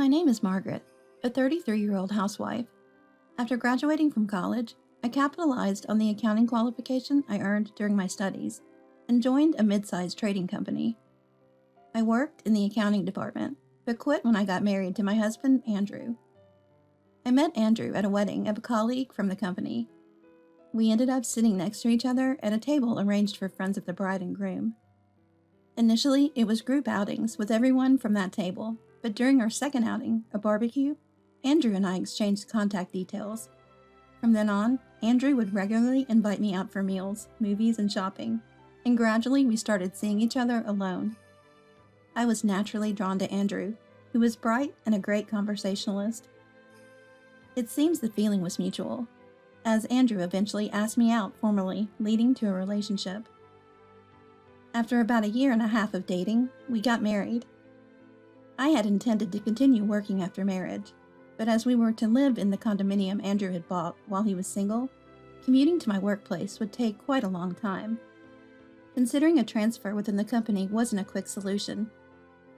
My name is Margaret, a 33-year-old housewife. After graduating from college, I capitalized on the accounting qualification I earned during my studies and joined a mid-sized trading company. I worked in the accounting department, but quit when I got married to my husband, Andrew. I met Andrew at a wedding of a colleague from the company. We ended up sitting next to each other at a table arranged for friends of the bride and groom. Initially, it was group outings with everyone from that table, but during our second outing, a barbecue, Andrew and I exchanged contact details. From then on, Andrew would regularly invite me out for meals, movies, and shopping, and gradually we started seeing each other alone. I was naturally drawn to Andrew, who was bright and a great conversationalist. It seems the feeling was mutual, as Andrew eventually asked me out formally, leading to a relationship. After about 1.5 years of dating, we got married. I had intended to continue working after marriage, but as we were to live in the condominium Andrew had bought while he was single, commuting to my workplace would take quite a long time. Considering a transfer within the company wasn't a quick solution,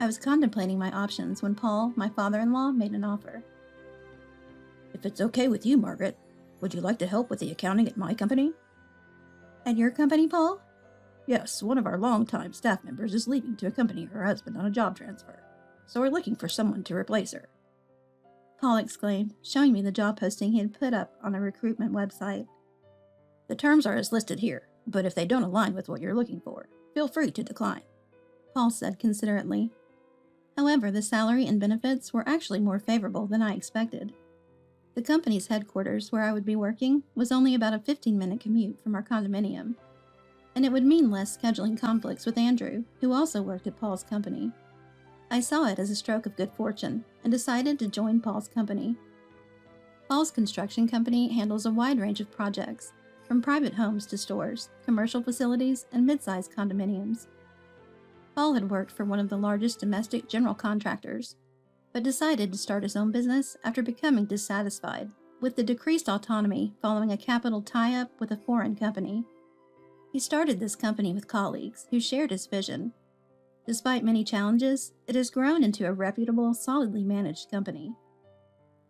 I was contemplating my options when Paul, my father-in-law, made an offer. If it's okay with you, Margaret, would you like to help with the accounting at my company? At your company, Paul? Yes, one of our longtime staff members is leaving to accompany her husband on a job transfer, so we're looking for someone to replace her. Paul exclaimed, showing me the job posting he had put up on a recruitment website. The terms are as listed here, but if they don't align with what you're looking for, feel free to decline, Paul said considerately. However, the salary and benefits were actually more favorable than I expected. The company's headquarters, where I would be working, was only about a 15-minute commute from our condominium, and it would mean less scheduling conflicts with Andrew, who also worked at Paul's company. I saw it as a stroke of good fortune and decided to join Paul's company. Paul's construction company handles a wide range of projects, from private homes to stores, commercial facilities, and mid-sized condominiums. Paul had worked for one of the largest domestic general contractors, but decided to start his own business after becoming dissatisfied with the decreased autonomy following a capital tie-up with a foreign company. He started this company with colleagues who shared his vision. Despite many challenges, it has grown into a reputable, solidly managed company.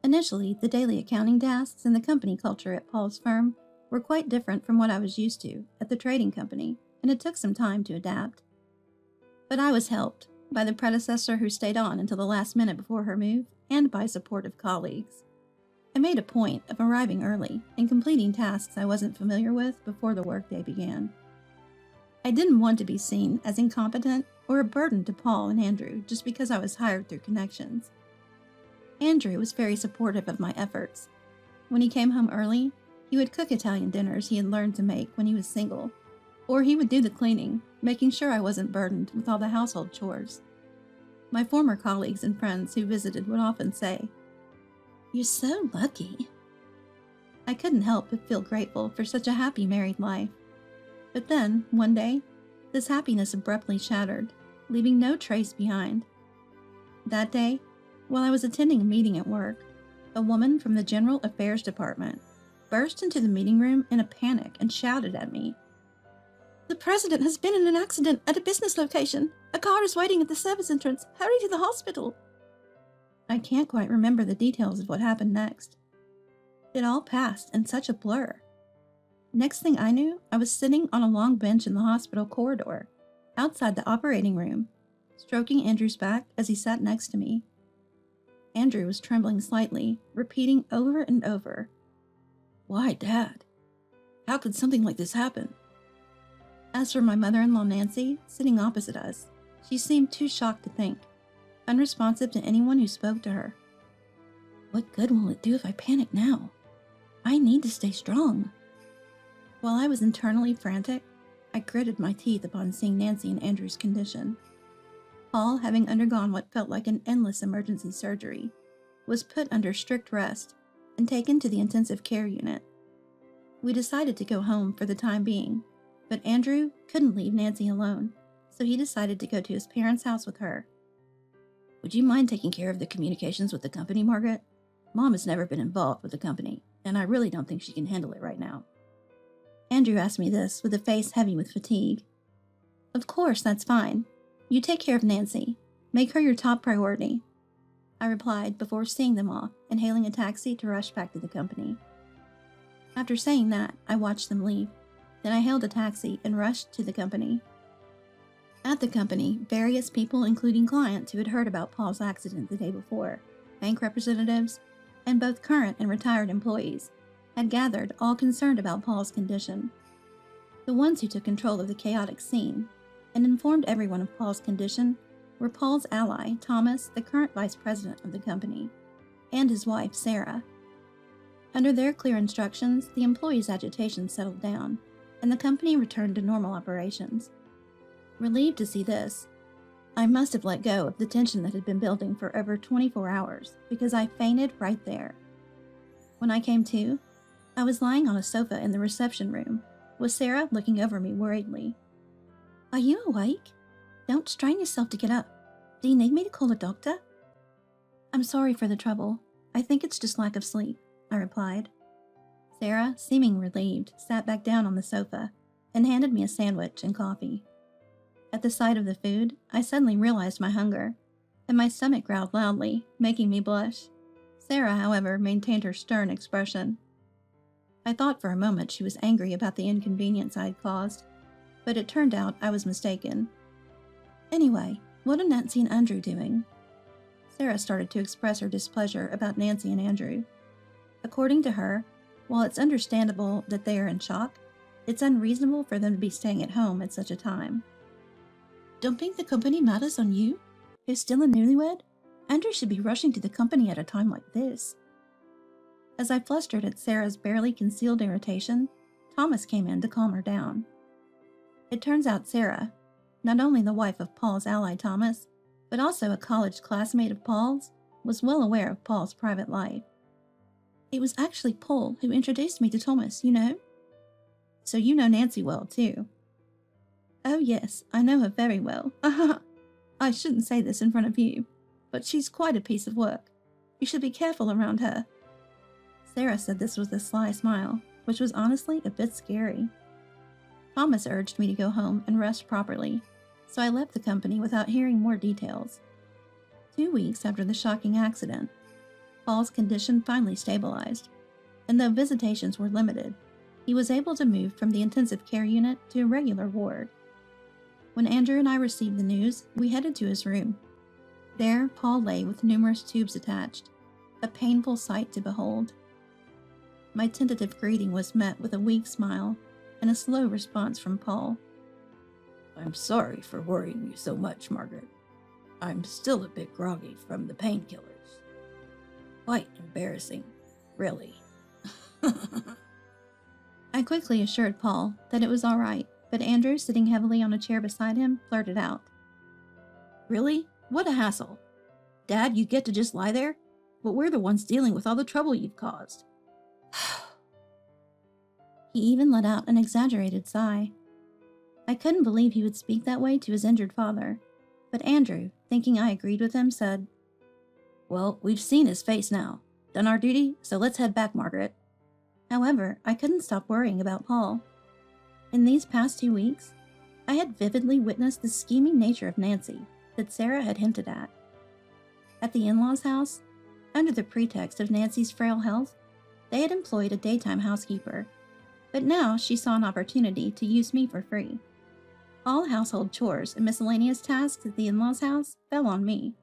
Initially, the daily accounting tasks and the company culture at Paul's firm were quite different from what I was used to at the trading company, and it took some time to adapt. But I was helped by the predecessor who stayed on until the last minute before her move, and by supportive colleagues. I made a point of arriving early and completing tasks I wasn't familiar with before the workday began. I didn't want to be seen as incompetent or a burden to Paul and Andrew just because I was hired through connections. Andrew was very supportive of my efforts. When he came home early, he would cook Italian dinners he had learned to make when he was single, or he would do the cleaning, making sure I wasn't burdened with all the household chores. My former colleagues and friends who visited would often say, "You're so lucky." I couldn't help but feel grateful for such a happy married life. But then, one day, this happiness abruptly shattered, leaving no trace behind. That day, while I was attending a meeting at work, a woman from the General Affairs Department burst into the meeting room in a panic and shouted at me, "The president has been in an accident at a business location. A car is waiting at the service entrance. Hurry to the hospital." I can't quite remember the details of what happened next. It all passed in such a blur. Next thing I knew, I was sitting on a long bench in the hospital corridor, outside the operating room, stroking Andrew's back as he sat next to me. Andrew was trembling slightly, repeating over and over, "Why, Dad? How could something like this happen?" As for my mother-in-law Nancy, sitting opposite us, she seemed too shocked to think, unresponsive to anyone who spoke to her. "What good will it do if I panic now? I need to stay strong." While I was internally frantic, I gritted my teeth upon seeing Nancy in Andrew's condition. Paul, having undergone what felt like an endless emergency surgery, was put under strict rest and taken to the intensive care unit. We decided to go home for the time being, but Andrew couldn't leave Nancy alone, so he decided to go to his parents' house with her. "Would you mind taking care of the communications with the company, Margaret? Mom has never been involved with the company, and I really don't think she can handle it right now." Andrew asked me this with a face heavy with fatigue. "Of course, that's fine. You take care of Nancy. Make her your top priority. I replied before seeing them off and hailing a taxi to rush back to the company. After saying that, I watched them leave. Then I hailed a taxi and rushed to the company. At the company, various people, including clients who had heard about Paul's accident the day before, bank representatives, and both current and retired employees, had gathered, all concerned about Paul's condition. The ones who took control of the chaotic scene and informed everyone of Paul's condition were Paul's ally, Thomas, the current vice president of the company, and his wife, Sarah. Under their clear instructions, the employees' agitation settled down, and the company returned to normal operations. Relieved to see this, I must have let go of the tension that had been building for over 24 hours because I fainted right there. When I came to, I was lying on a sofa in the reception room, with Sarah looking over me worriedly. "Are you awake? Don't strain yourself to get up. Do you need me to call a doctor?" "I'm sorry for the trouble. I think it's just lack of sleep," I replied. Sarah, seeming relieved, sat back down on the sofa and handed me a sandwich and coffee. At the sight of the food, I suddenly realized my hunger, and my stomach growled loudly, making me blush. Sarah, however, maintained her stern expression. I thought for a moment she was angry about the inconvenience I had caused, but it turned out I was mistaken. "Anyway, what are Nancy and Andrew doing?" Sarah started to express her displeasure about Nancy and Andrew. According to her, while it's understandable that they are in shock, it's unreasonable for them to be staying at home at such a time. "Dumping the company matters on you? Who's still a newlywed? Andrew should be rushing to the company at a time like this." As I flustered at Sarah's barely concealed irritation, Thomas came in to calm her down. It turns out Sarah, not only the wife of Paul's ally Thomas, but also a college classmate of Paul's, was well aware of Paul's private life. "It was actually Paul who introduced me to Thomas, you know." "So you know Nancy well, too." "Oh yes, I know her very well. I shouldn't say this in front of you, but she's quite a piece of work. You should be careful around her." Sarah said this with a sly smile, which was honestly a bit scary. Thomas urged me to go home and rest properly, so I left the company without hearing more details. 2 weeks after the shocking accident, Paul's condition finally stabilized, and though visitations were limited, he was able to move from the intensive care unit to a regular ward. When Andrew and I received the news, we headed to his room. There, Paul lay with numerous tubes attached, a painful sight to behold. My tentative greeting was met with a weak smile and a slow response from Paul. "I'm sorry for worrying you so much, Margaret. I'm still a bit groggy from the painkillers. Quite embarrassing, really." I quickly assured Paul that it was all right, but Andrew, sitting heavily on a chair beside him, blurted out, "Really? What a hassle. Dad, you get to just lie there? But we're the ones dealing with all the trouble you've caused." He even let out an exaggerated sigh. I couldn't believe he would speak that way to his injured father, but Andrew, thinking I agreed with him, said, "Well, we've seen his face now. Done our duty, so let's head back, Margaret." However, I couldn't stop worrying about Paul. In these past 2 weeks, I had vividly witnessed the scheming nature of Nancy that Sarah had hinted at. At the in-laws' house, under the pretext of Nancy's frail health, they had employed a daytime housekeeper, but now she saw an opportunity to use me for free. All household chores and miscellaneous tasks at the in-laws' house fell on me.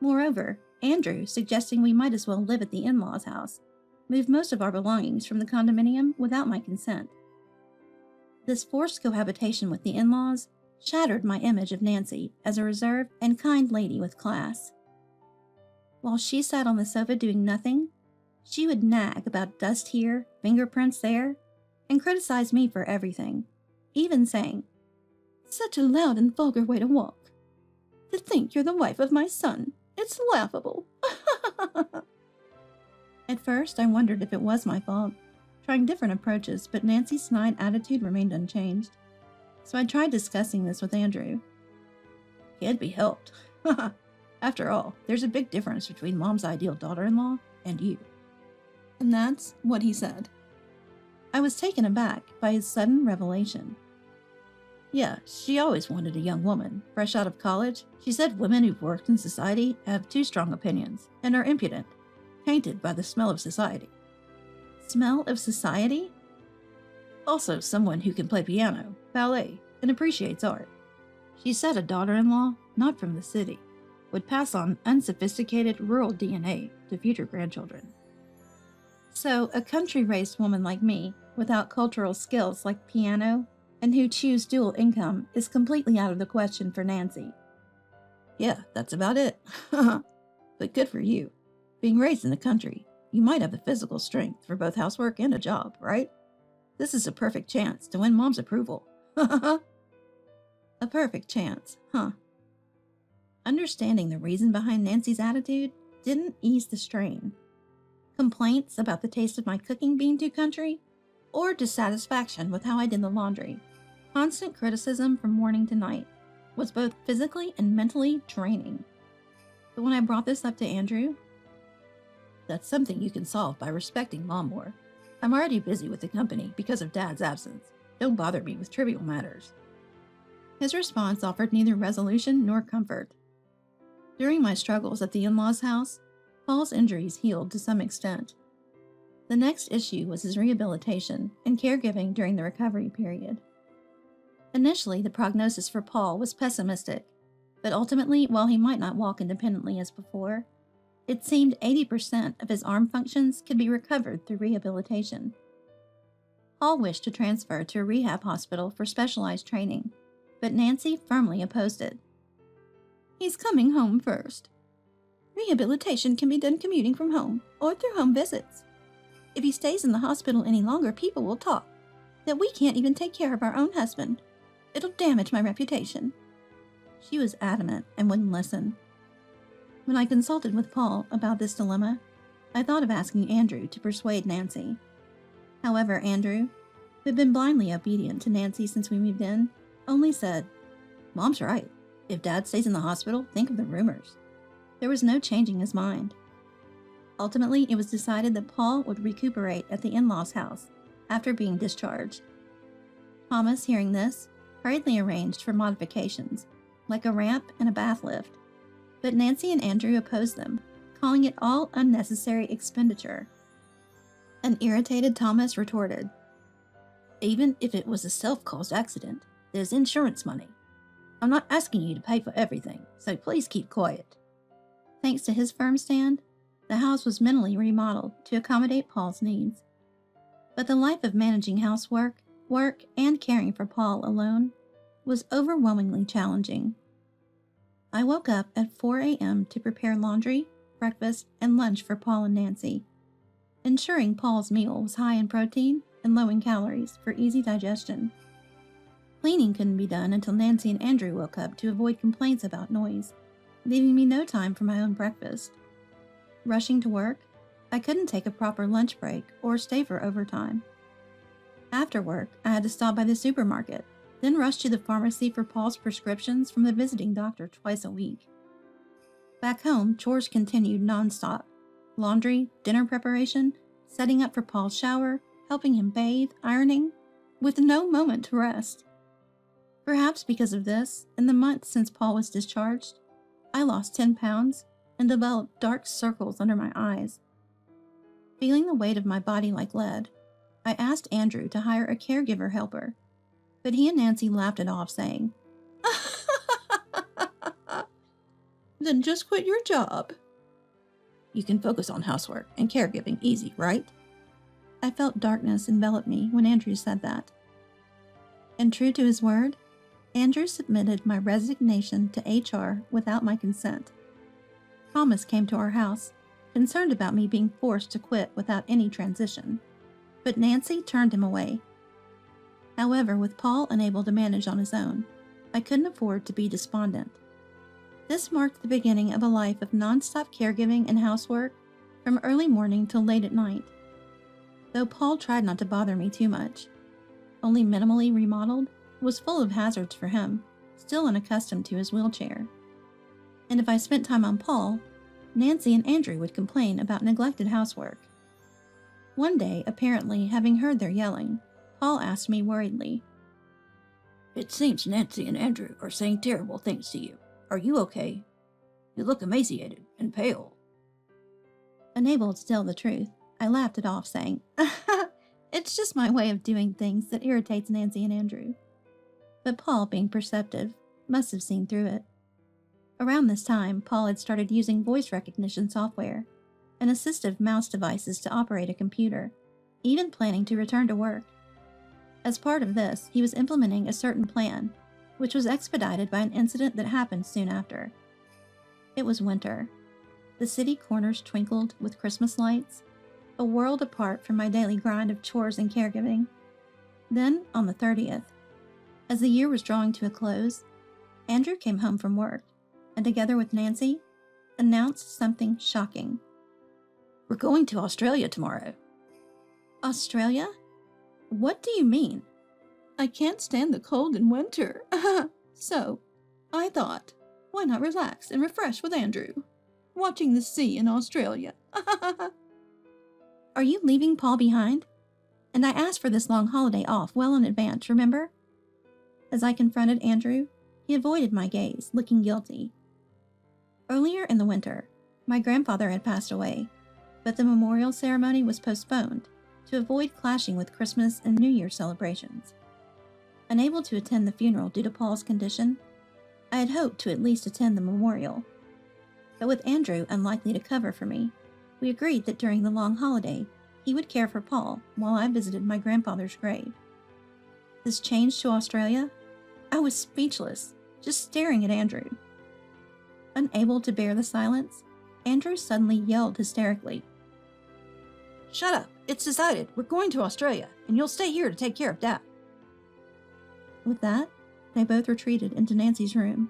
Moreover, Andrew, suggesting we might as well live at the in-laws' house, moved most of our belongings from the condominium without my consent. This forced cohabitation with the in-laws shattered my image of Nancy as a reserved and kind lady with class. While she sat on the sofa doing nothing, she would nag about dust here, fingerprints there, and criticize me for everything, even saying, "Such a loud and vulgar way to walk. To think you're the wife of my son. It's laughable." At first, I wondered if it was my fault, trying different approaches, but Nancy's snide attitude remained unchanged. So I tried discussing this with Andrew. "Can't be helped. After all, there's a big difference between Mom's ideal daughter-in-law and you." And that's what he said. I was taken aback by his sudden revelation. Yeah, she always wanted a young woman. Fresh out of college, she said women who've worked in society have too strong opinions and are impudent, tainted by the smell of society. Smell of society? Also, someone who can play piano, ballet, and appreciates art. She said a daughter-in-law, not from the city, would pass on unsophisticated rural DNA to future grandchildren. So, a country-raised woman like me, without cultural skills like piano, and who choose dual income, is completely out of the question for Nancy. Yeah, that's about it. But good for you. Being raised in the country, you might have the physical strength for both housework and a job, right? This is a perfect chance to win Mom's approval. A perfect chance, huh? Understanding the reason behind Nancy's attitude didn't ease the strain. Complaints about the taste of my cooking being too country, or dissatisfaction with how I did the laundry. Constant criticism from morning to night was both physically and mentally draining. But when I brought this up to Andrew, that's something you can solve by respecting Mom more. I'm already busy with the company because of Dad's absence. Don't bother me with trivial matters. His response offered neither resolution nor comfort. During my struggles at the in-laws' house, Paul's injuries healed to some extent. The next issue was his rehabilitation and caregiving during the recovery period. Initially, the prognosis for Paul was pessimistic, but ultimately, while he might not walk independently as before, it seemed 80% of his arm functions could be recovered through rehabilitation. Paul wished to transfer to a rehab hospital for specialized training, but Nancy firmly opposed it. He's coming home first. Rehabilitation can be done commuting from home or through home visits. If he stays in the hospital any longer, people will talk that we can't even take care of our own husband. It'll damage my reputation. She was adamant and wouldn't listen. When I consulted with Paul about this dilemma, I thought of asking Andrew to persuade Nancy. However, Andrew, who had been blindly obedient to Nancy since we moved in, only said, Mom's right. If Dad stays in the hospital, think of the rumors. There was no changing his mind. Ultimately, it was decided that Paul would recuperate at the in-laws' house after being discharged. Thomas, hearing this, hurriedly arranged for modifications, like a ramp and a bath lift, but Nancy and Andrew opposed them, calling it all unnecessary expenditure. An irritated Thomas retorted, Even if it was a self-caused accident, there's insurance money. I'm not asking you to pay for everything, so please keep quiet. Thanks to his firm stand, the house was mentally remodeled to accommodate Paul's needs. But the life of managing housework, work, and caring for Paul alone was overwhelmingly challenging. I woke up at 4 a.m. to prepare laundry, breakfast, and lunch for Paul and Nancy, ensuring Paul's meal was high in protein and low in calories for easy digestion. Cleaning couldn't be done until Nancy and Andrew woke up to avoid complaints about noise, leaving me no time for my own breakfast. Rushing to work, I couldn't take a proper lunch break or stay for overtime. After work, I had to stop by the supermarket, then rush to the pharmacy for Paul's prescriptions from the visiting doctor twice a week. Back home, chores continued nonstop. Laundry, dinner preparation, setting up for Paul's shower, helping him bathe, ironing, with no moment to rest. Perhaps because of this, in the months since Paul was discharged, I lost 10 pounds and developed dark circles under my eyes. Feeling the weight of my body like lead, I asked Andrew to hire a caregiver helper, but he and Nancy laughed it off, saying, Then just quit your job. You can focus on housework and caregiving easy, right? I felt darkness envelop me when Andrew said that. And true to his word, Andrew submitted my resignation to HR without my consent. Thomas came to our house, concerned about me being forced to quit without any transition, but Nancy turned him away. However, with Paul unable to manage on his own, I couldn't afford to be despondent. This marked the beginning of a life of nonstop caregiving and housework from early morning till late at night. Though Paul tried not to bother me too much, only minimally remodeled, was full of hazards for him, still unaccustomed to his wheelchair. And if I spent time on Paul, Nancy and Andrew would complain about neglected housework. One day, apparently having heard their yelling, Paul asked me worriedly, It seems Nancy and Andrew are saying terrible things to you. Are you okay? You look emaciated and pale. Unable to tell the truth, I laughed it off, saying, "It's just my way of doing things that irritates Nancy and Andrew." But Paul, being perceptive, must have seen through it. Around this time, Paul had started using voice recognition software and assistive mouse devices to operate a computer, even planning to return to work. As part of this, he was implementing a certain plan, which was expedited by an incident that happened soon after. It was winter. The city corners twinkled with Christmas lights, a world apart from my daily grind of chores and caregiving. Then, on the 30th, as the year was drawing to a close, Andrew came home from work, and together with Nancy, announced something shocking. We're going to Australia tomorrow. Australia? What do you mean? I can't stand the cold in winter. So, I thought, why not relax and refresh with Andrew? Watching the sea in Australia. Are you leaving Paul behind? And I asked for this long holiday off well in advance, remember? As I confronted Andrew, he avoided my gaze, looking guilty. Earlier in the winter, my grandfather had passed away, but the memorial ceremony was postponed to avoid clashing with Christmas and New Year celebrations. Unable to attend the funeral due to Paul's condition, I had hoped to at least attend the memorial. But with Andrew unlikely to cover for me, we agreed that during the long holiday, he would care for Paul while I visited my grandfather's grave. This change to Australia? I was speechless, just staring at Andrew. Unable to bear the silence, Andrew suddenly yelled hysterically, Shut up! It's decided. We're going to Australia, and you'll stay here to take care of Dad. With that, they both retreated into Nancy's room.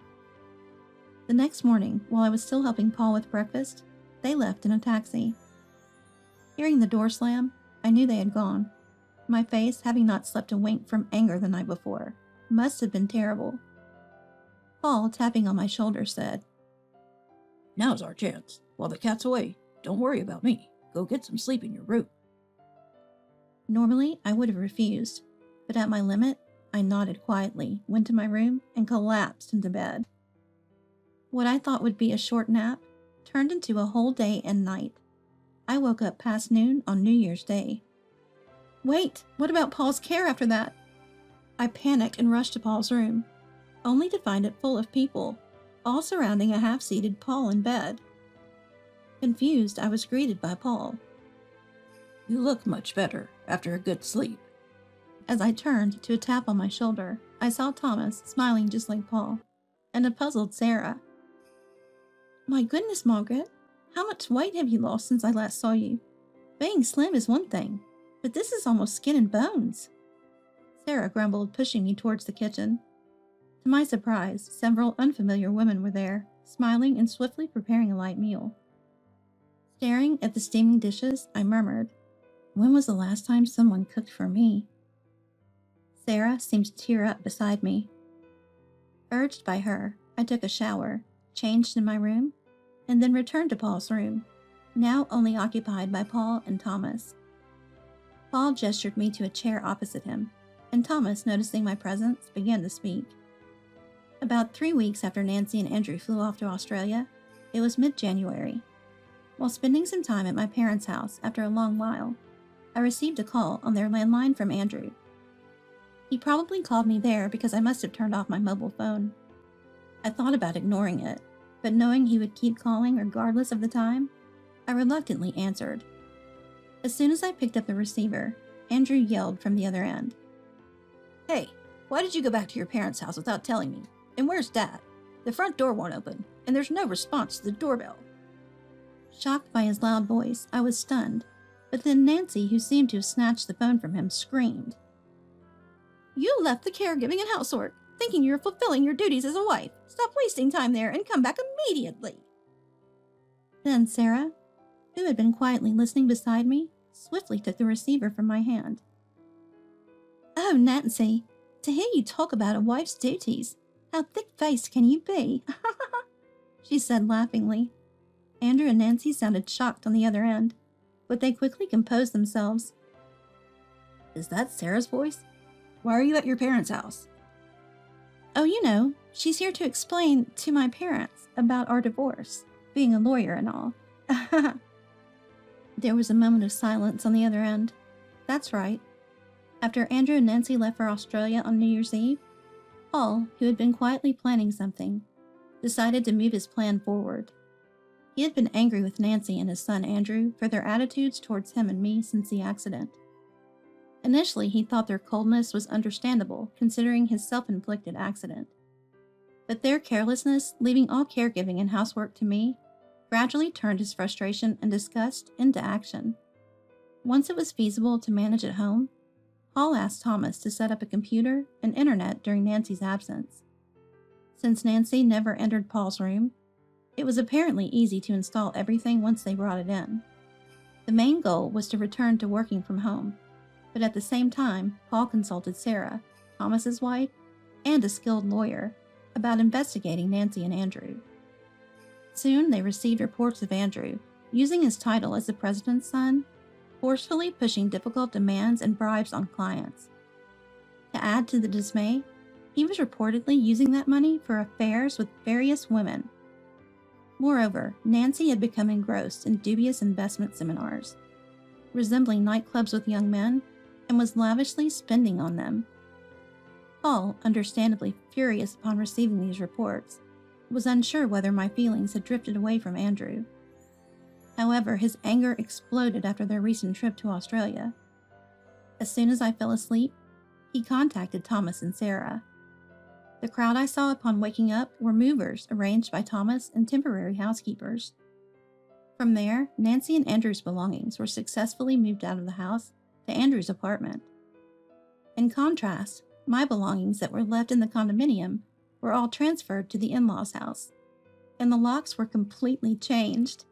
The next morning, while I was still helping Paul with breakfast, they left in a taxi. Hearing the door slam, I knew they had gone. My face, having not slept a wink from anger the night before, must have been terrible. Paul, tapping on my shoulder, said, Now's our chance. While the cat's away, don't worry about me. Go get some sleep in your room. Normally, I would have refused, but at my limit, I nodded quietly, went to my room, and collapsed into bed. What I thought would be a short nap turned into a whole day and night. I woke up past noon on New Year's Day. Wait, what about Paul's care after that? I panicked and rushed to Paul's room, only to find it full of people, all surrounding a half-seated Paul in bed. Confused, I was greeted by Paul. You look much better after a good sleep. As I turned to a tap on my shoulder, I saw Thomas smiling just like Paul, and a puzzled Sarah. My goodness, Margaret, how much weight have you lost since I last saw you? Being slim is one thing, but this is almost skin and bones. Sarah grumbled, pushing me towards the kitchen. To my surprise, several unfamiliar women were there, smiling and swiftly preparing a light meal. Staring at the steaming dishes, I murmured, When was the last time someone cooked for me? Sarah seemed to tear up beside me. Urged by her, I took a shower, changed in my room, and then returned to Paul's room, now only occupied by Paul and Thomas. Paul gestured me to a chair opposite him, and Thomas, noticing my presence, began to speak. About 3 weeks after Nancy and Andrew flew off to Australia, it was mid-January. While spending some time at my parents' house after a long while, I received a call on their landline from Andrew. He probably called me there because I must have turned off my mobile phone. I thought about ignoring it, but knowing he would keep calling regardless of the time, I reluctantly answered. As soon as I picked up the receiver, Andrew yelled from the other end. Hey, why did you go back to your parents' house without telling me? And where's Dad? The front door won't open, and there's no response to the doorbell. Shocked by his loud voice, I was stunned, but then Nancy, who seemed to have snatched the phone from him, screamed. You left the caregiving and housework, thinking you were fulfilling your duties as a wife. Stop wasting time there and come back immediately. Then Sarah, who had been quietly listening beside me, swiftly took the receiver from my hand. Oh, Nancy, to hear you talk about a wife's duties, how thick-faced can you be? She said laughingly. Andrew and Nancy sounded shocked on the other end, but they quickly composed themselves. Is that Sarah's voice? Why are you at your parents' house? Oh, she's here to explain to my parents about our divorce, being a lawyer and all. There was a moment of silence on the other end. That's right. After Andrew and Nancy left for Australia on New Year's Eve, Paul, who had been quietly planning something, decided to move his plan forward. He had been angry with Nancy and his son Andrew for their attitudes towards him and me since the accident. Initially, he thought their coldness was understandable considering his self-inflicted accident. But their carelessness, leaving all caregiving and housework to me, gradually turned his frustration and disgust into action. Once it was feasible to manage at home, Paul asked Thomas to set up a computer and internet during Nancy's absence. Since Nancy never entered Paul's room, it was apparently easy to install everything once they brought it in. The main goal was to return to working from home, but at the same time, Paul consulted Sarah, Thomas's wife, and a skilled lawyer about investigating Nancy and Andrew. Soon they received reports of Andrew, using his title as the president's son, forcefully pushing difficult demands and bribes on clients. To add to the dismay, he was reportedly using that money for affairs with various women. Moreover, Nancy had become engrossed in dubious investment seminars, resembling nightclubs with young men, and was lavishly spending on them. Paul, understandably furious upon receiving these reports, was unsure whether my feelings had drifted away from Andrew. However, his anger exploded after their recent trip to Australia. As soon as I fell asleep, he contacted Thomas and Sarah. The crowd I saw upon waking up were movers arranged by Thomas and temporary housekeepers. From there, Nancy and Andrew's belongings were successfully moved out of the house to Andrew's apartment. In contrast, my belongings that were left in the condominium were all transferred to the in-laws' house, and the locks were completely changed.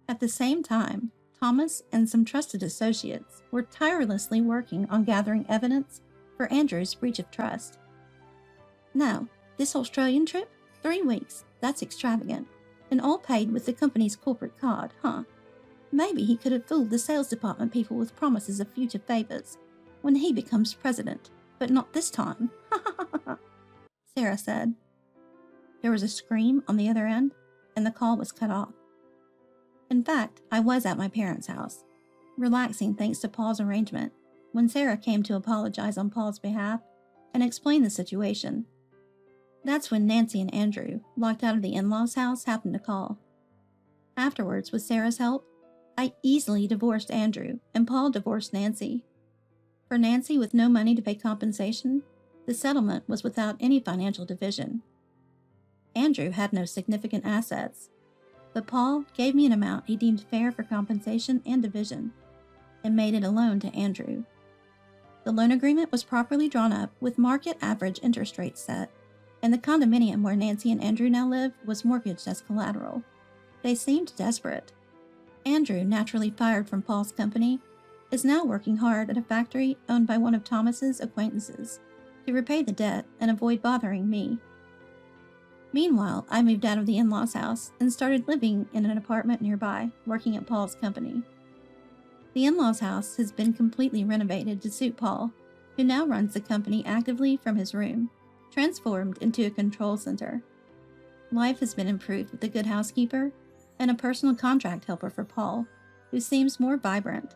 At the same time, Thomas and some trusted associates were tirelessly working on gathering evidence for Andrew's breach of trust. Now, this Australian trip? 3 weeks. That's extravagant. And all paid with the company's corporate card, huh? Maybe he could have fooled the sales department people with promises of future favors when he becomes president, but not this time. Sarah said. There was a scream on the other end, and the call was cut off. In fact, I was at my parents' house, relaxing thanks to Paul's arrangement, when Sarah came to apologize on Paul's behalf and explain the situation. That's when Nancy and Andrew, locked out of the in-laws' house, happened to call. Afterwards, with Sarah's help, I easily divorced Andrew, and Paul divorced Nancy. For Nancy, with no money to pay compensation, the settlement was without any financial division. Andrew had no significant assets, but Paul gave me an amount he deemed fair for compensation and division, and made it a loan to Andrew. The loan agreement was properly drawn up with market average interest rates set, and the condominium where Nancy and Andrew now live was mortgaged as collateral. They seemed desperate. Andrew, naturally fired from Paul's company, is now working hard at a factory owned by one of Thomas's acquaintances to repay the debt and avoid bothering me. Meanwhile, I moved out of the in-laws' house and started living in an apartment nearby, working at Paul's company. The in-laws' house has been completely renovated to suit Paul, who now runs the company actively from his room, transformed into a control center. Life has been improved with a good housekeeper and a personal contract helper for Paul, who seems more vibrant